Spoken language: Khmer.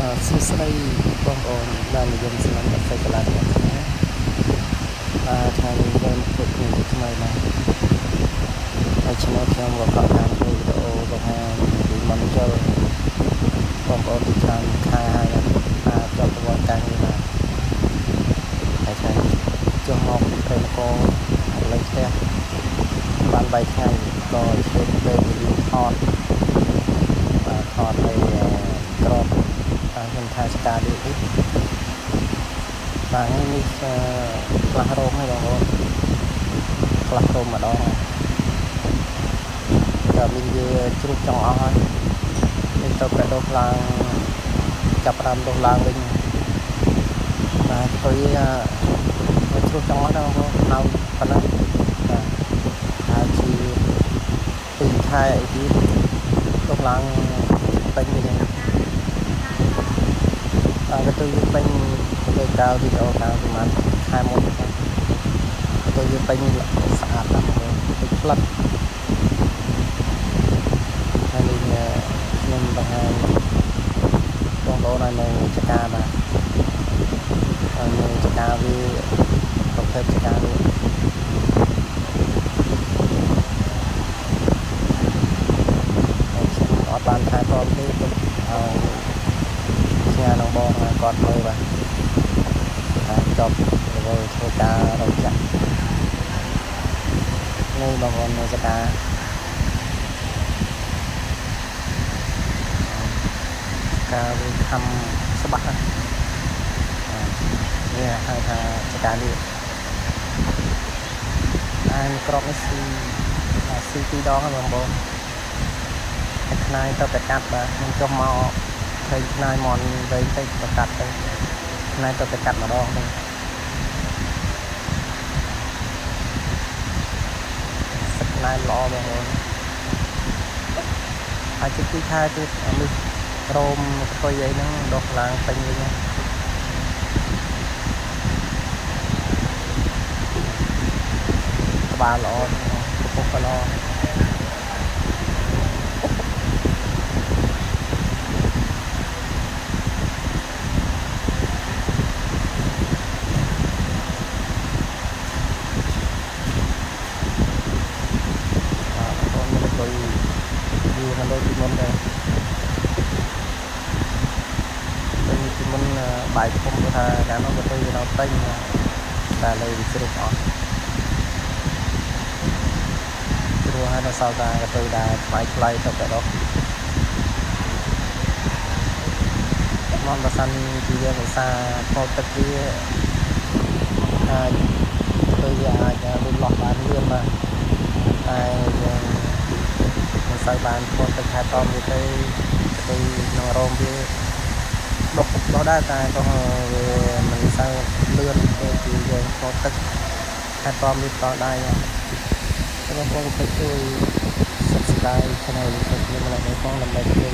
សួស្តីបងប្អូនដែលនិយមស្ដាប់កាហ្វេកន្លងថ្ងៃនេះថ្ងៃនេះយើងធ្វើគ្នាថ្មីណាហើយឆ្នាំខ្ញុំក៏ខកខានវីដេអូបង្ហាញពីមិនចូលបងប្អូនទីច្រើនខែហើយជាប់ប្រវត្តិការនេះណាហើយថ្ងៃនេះចុះមកព្រៃនគរលេងផ្ទះបាន3ថ្ងៃក៏ធ្វើពេលវេលាថតឲ្យក្របខ្ញុំថាស្ការនេះបាទនេះខ្លះរោមហើយបងប្អូនខ្លះរោមម្ដងតែមានវាជ្រុះចង់អស់ហើយនេះទៅប្រដោះឡើងចាប់ដើមដុះឡើងវិញបាទទៅជ្រុះចង់អស់ដែរបងប្អូននៅប៉ុណ្ណឹងបាទហើយជា2ខែអីទៀតដុះឡើងពេញវិញក៏ទៅយើងពេញទៅកៅវីដេអូកៅប្រហែលខែមុនទៅយើងពេញស្អាតណាស់ទៅផ្លិតហើយនេះខ្ញុំបង្ហាញបងប្អូនឲ្យនៅចកាបាទហើយនៅចកាវាប្រភេទចកាវាអត់បានថែទាំទេទុកឲ្យញ៉ាំបងគាត់មើលបាទចប់ទៅធ្វើការរកចាក់នេះបងប្អូននៅចកាការវាខំស្បាក់នេះហៅថាចកានេះហើយក្របនេះស៊ី2ដងហ្នឹងបងប្អូនតែខ្នាយទៅតែកាត់បាទខ្ញុំចុះមកឃើញខ្នាយមន់វែងទៅប្រកាត់ទៅខ្នាយទៅតែកាត់ម្ដងទៅសឹកខ្នាយល្អបងប្អូនហើយជិះ2ខែទៀតនេះរោមខ្ទុយអីហ្នឹងដុះឡើងពេញវិញក្បាលល្អពុកក៏ល្អมันเลยที่มันเลยเป็นที่มันใบผมก็ทาการน้องก็ตีเราเต้นแต่เลยสรุปออกรู้ให้เราสาวตาก็ตีได้ใบไกลต่อแต่ดอกมองตาสันที่ยังไม่ซาพอตะกี้ตัวใหญ่จะรุนหลอกบ้านเลื่อนมาใส่บานคนเป็นชายตอมอยู่ที่นองรมที่đục đó đa tài có về mình sang lươn thì về có tất hai tôm đi to đây nha các con phải chơi subscribe channel thì mình lại con làm bài chơi